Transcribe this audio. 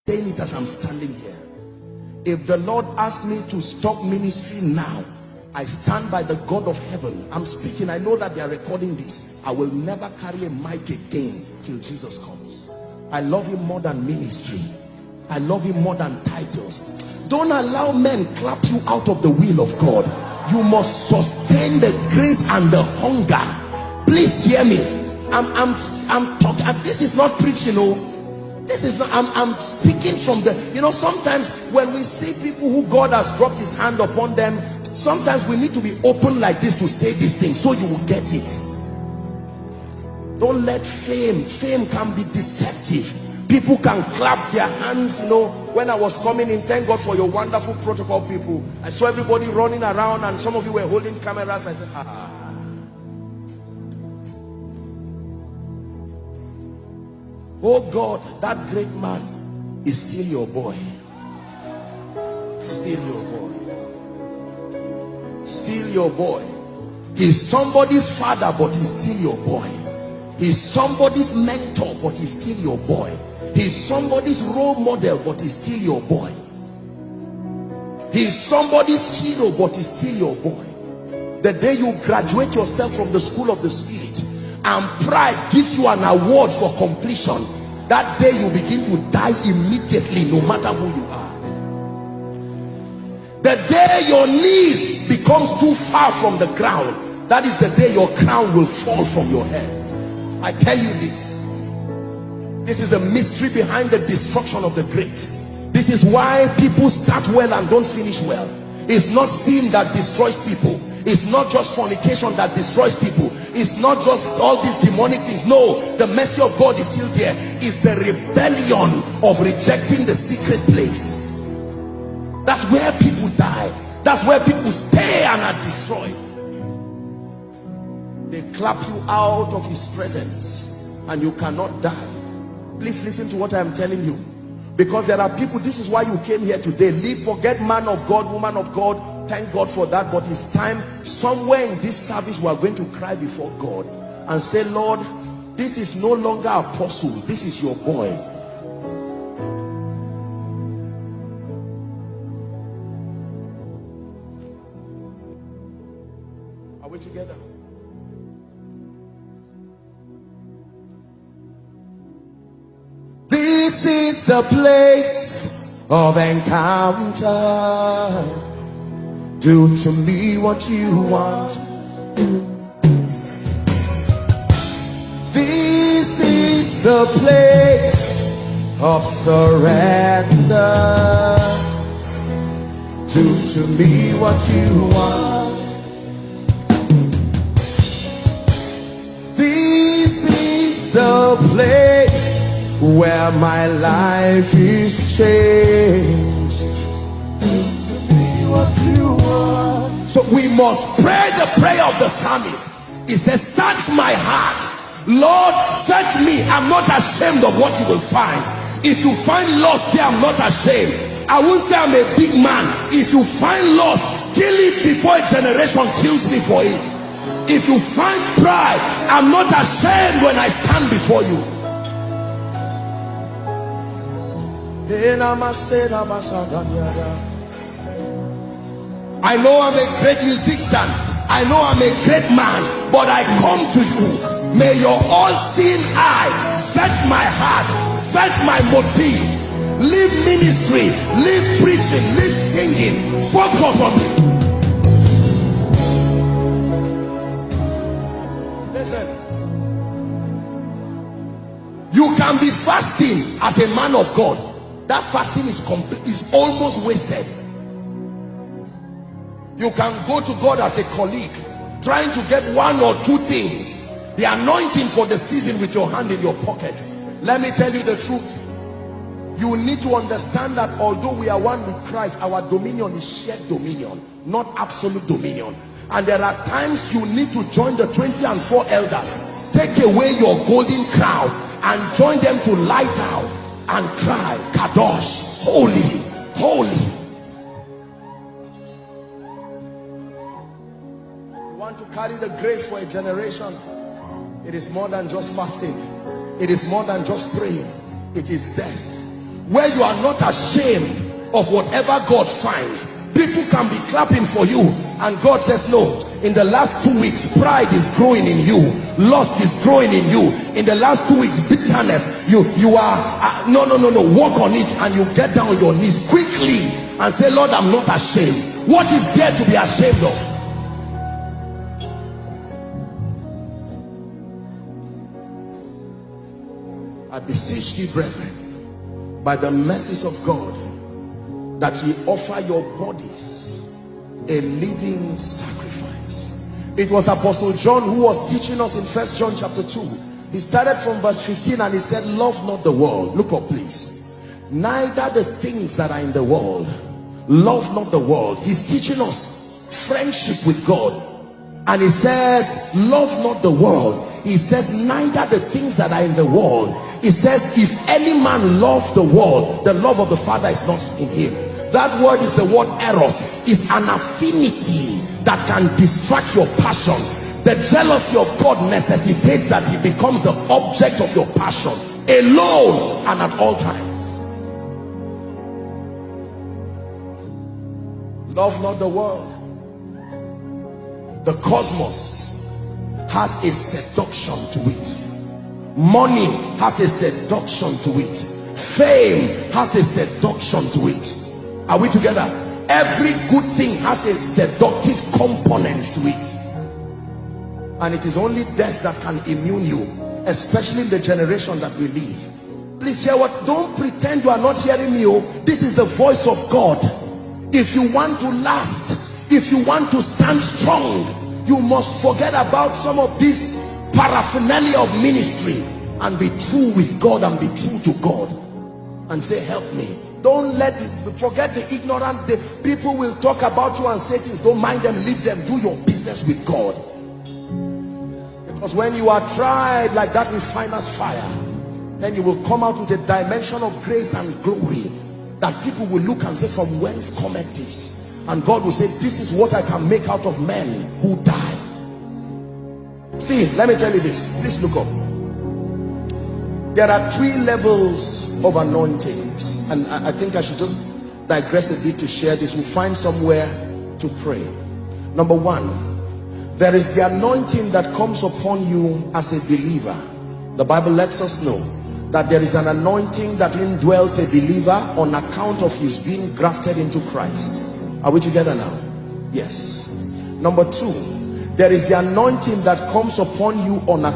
saying it as I'm standing here. If the Lord asked me to stop ministry now, I stand by the God of heaven. I'm speaking. I know that they are recording this. I will never carry a mic again till Jesus comes. I love him more than ministry. I love him more than titles. Don't allow men clap you out of the will of God. You must sustain the grace and the hunger. Please hear me. I'm talking. This is not preaching. This is not. I'm speaking from the. Sometimes when we see people who God has dropped his hand upon them, sometimes we need to be open like this to say these things so you will get it. Don't let fame can be deceptive. People can clap their hands. When I was coming in, thank God for your wonderful protocol people. I saw everybody running around and some of you were holding cameras. I said, oh God, that great man is still your boy. Still your boy. Still your boy. He's somebody's father, but he's still your boy. He's somebody's mentor, but he's still your boy. He's somebody's role model, but he's still your boy. He's somebody's hero, but he's still your boy. The day you graduate yourself from the school of the spirit and pride gives you an award for completion, that day you begin to die immediately, no matter who you are. The day your knees becomes too far from the ground, that is the day your crown will fall from your head. I tell you this. This is the mystery behind the destruction of the great. This is why people start well and don't finish well. It's not sin that destroys people. It's not just fornication that destroys people. It's not just all these demonic things. No, the mercy of God is still there. It's the rebellion of rejecting the secret place. That's where people die. That's where people stay and are destroyed. They clap you out of his presence and you cannot die. Please listen to what I am telling you, because there are people. This is why you came here today. Forget man of God, woman of God. Thank God for that. But it's time, somewhere in this service, we are going to cry before God and say, Lord, this is no longer apostle, this is your boy. Are we together? This is the place of encounter. Do to me what you want. This is the place of surrender. Do to me what you want. This is the place where my life is changed. Do to me what you want. So we must pray the prayer of the psalmist. He says, search my heart, Lord, search me. I'm not ashamed of what you will find. If you find loss there, I'm not ashamed. I won't say I'm a big man. If you find loss, kill it before a generation kills me for it. If you find pride, I'm not ashamed when I stand before you. I know I'm a great musician, I know I'm a great man, but I come to you. May your all-seeing eye search my heart, search my motive. Leave ministry, leave preaching, leave singing. Focus on me. Listen, you can be fasting as a man of God. That fasting is complete, is almost wasted. You can go to God as a colleague, trying to get one or two things, the anointing for the season, with your hand in your pocket. Let me tell you the truth. You need to understand that although we are one with Christ, our dominion is shared dominion, not absolute dominion. And there are times you need to join the 24 elders, take away your golden crown and join them to lie down and cry, Kadosh, holy, holy. You want to carry the grace for a generation? It is more than just fasting. It is more than just praying. It is death. where you are not ashamed of whatever God finds. People can be clapping for you, and God says, no, in the last 2 weeks, pride is growing in you, lust is growing in you. In the last 2 weeks, bitterness, you are no, work on it, and you get down on your knees quickly and say, Lord, I'm not ashamed. What is there to be ashamed of? I beseech thee, brethren, by the mercies of God, that ye offer your bodies a living sacrifice. It was Apostle John who was teaching us in 1 John chapter 2. He started from verse 15 and he said, love not the world. Look up, please. Neither the things that are in the world. Love not the world. He's teaching us friendship with God. And he says, love not the world. He says, neither the things that are in the world. He says, if any man love the world, the love of the Father is not in him. That word is the word eros. Is an affinity that can distract your passion. The jealousy of God necessitates that he becomes the object of your passion, alone and at all times. Love not the world. The cosmos has a seduction to it. Money has a seduction to it. Fame has a seduction to it. Are we together? Every good thing has a seductive component to it. And it is only death that can immune you, especially in the generation that we live. Please hear what? Don't pretend you are not hearing me. Oh, this is the voice of God. If you want to last, if you want to stand strong, you must forget about some of this paraphernalia of ministry and be true with God and be true to God and say, help me. Don't let it, forget the ignorant. The people will talk about you and say things. Don't mind them, leave them. Do your business with God. Because when you are tried like that refiner's fire, then you will come out with a dimension of grace and glory that people will look and say, from whence cometh this? And God will say, this is what I can make out of men who die. See, let me tell you this. Please look up. There are 3 levels of anointings, and I think I should just digress a bit to share this. We'll find somewhere to pray. Number 1, there is the anointing that comes upon you as a believer. The Bible lets us know that there is an anointing that indwells a believer on account of his being grafted into Christ. Are we together now? Yes. Number 2, there is the anointing that comes upon you on account